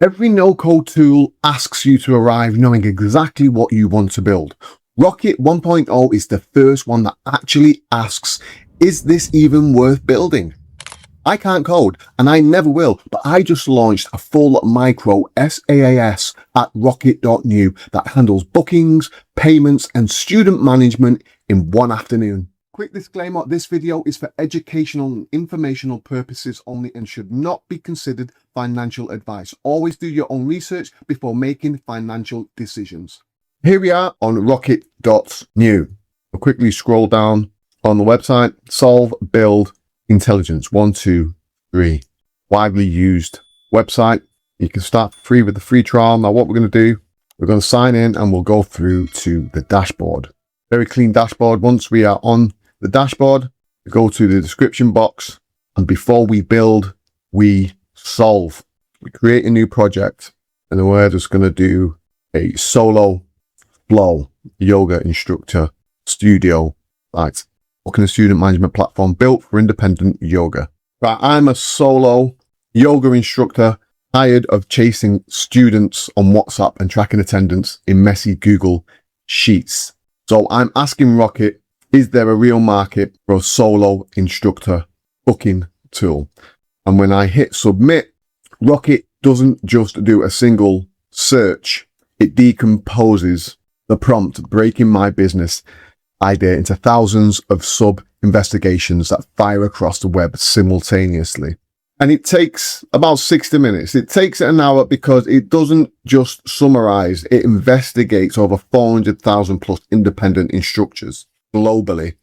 Every no-code tool asks you to arrive knowing exactly what you want to build. Rocket 1.0 is the first one that actually asks, is this even worth building? I can't code, and I never will, but I just launched a full micro SaaS at rocket.new that handles bookings, payments, and student management in one afternoon. Quick disclaimer, this video is for educational and informational purposes only and should not be considered financial advice. Always do your own research before making financial decisions. Here we are on rocket.new. I'll quickly scroll down on the website. Solve, build, intelligence, 1, 2, 3. Widely used website. You can start free with the free trial. Now what we're going to do, we're going to sign in and we'll go through to the dashboard. Very clean dashboard. Once we are on the dashboard, we go to the description box, and before we build, we solve. We create a new project, and then we're just going to do a solo flow yoga instructor studio site. Booking a student management platform built for independent yoga. Right, I'm a solo yoga instructor, tired of chasing students on WhatsApp and tracking attendance in messy Google Sheets. So I'm asking Rocket, is there a real market for a solo instructor booking tool? And when I hit submit, Rocket doesn't just do a single search. It decomposes the prompt, breaking my business idea into thousands of sub-investigations that fire across the web simultaneously. And it takes about 60 minutes. It takes an hour because it doesn't just summarize, it investigates over 400,000 plus independent instructors globally.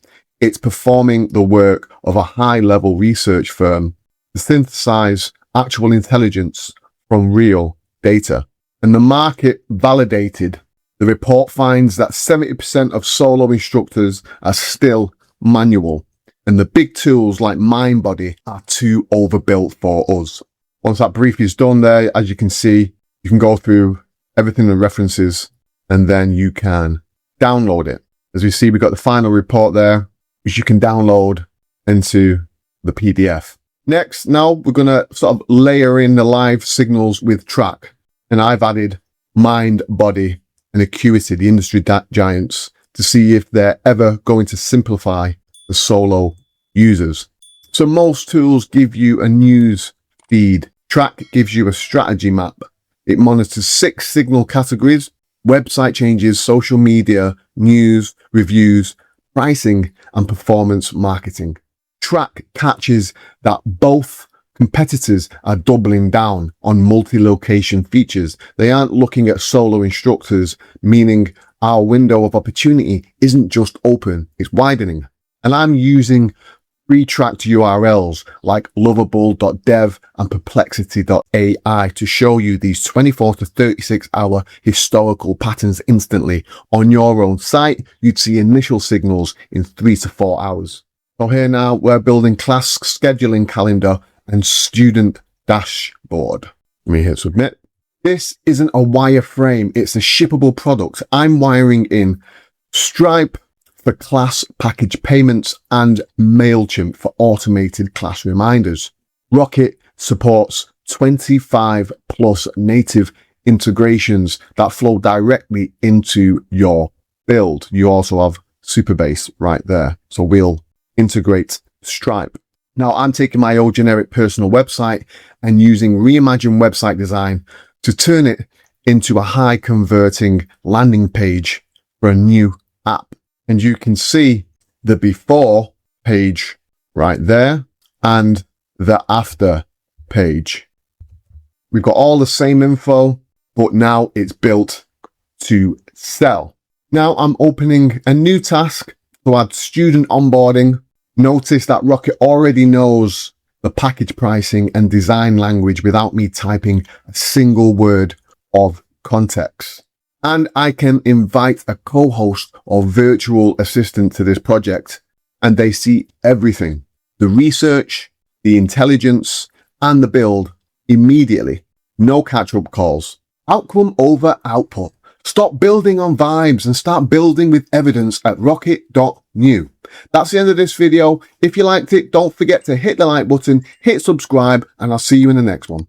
It's performing the work of a high-level research firm to synthesize actual intelligence from real data. And the market validated. The report finds that 70% of solo instructors are still manual, and the big tools like MindBody are too overbuilt for us. Once that brief is done there, as you can see, you can go through everything in references, and then you can download it. As we see, we've got the final report there, which you can download into the PDF. Next, now we're going to sort of layer in the live signals with Track. And I've added MindBody and Acuity, the industry giants, to see if they're ever going to simplify the solo users. So most tools give you a news feed. Track gives you a strategy map. It monitors 6 signal categories: website changes, social media, news, reviews, pricing, and performance marketing. Track catches that both competitors are doubling down on multi-location features. They aren't looking at solo instructors, meaning our window of opportunity isn't just open, it's widening. And I'm using pre-tracked URLs like lovable.dev and perplexity.ai to show you these 24 to 36 hour historical patterns instantly. On your own site, you'd see initial signals in 3 to 4 hours. So here now, we're building class scheduling calendar and student dashboard. Let me hit submit. This isn't a wireframe, it's a shippable product. I'm wiring in Stripe for class package payments and MailChimp for automated class reminders. Rocket supports 25 plus native integrations that flow directly into your build. You also have Supabase right there. So we'll integrate Stripe. Now I'm taking my old generic personal website and using reimagined website design to turn it into a high converting landing page for a new app. And you can see the before page right there and the after page. We've got all the same info, but now it's built to sell. Now I'm opening a new task to add student onboarding. Notice that Rocket already knows the package pricing and design language without me typing a single word of context. And I can invite a co-host or virtual assistant to this project, and they see everything: the research, the intelligence, and the build immediately. No catch-up calls. Outcome over output. Stop building on vibes and start building with evidence at rocket.new. That's the end of this video. If you liked it, don't forget to hit the like button, hit subscribe, and I'll see you in the next one.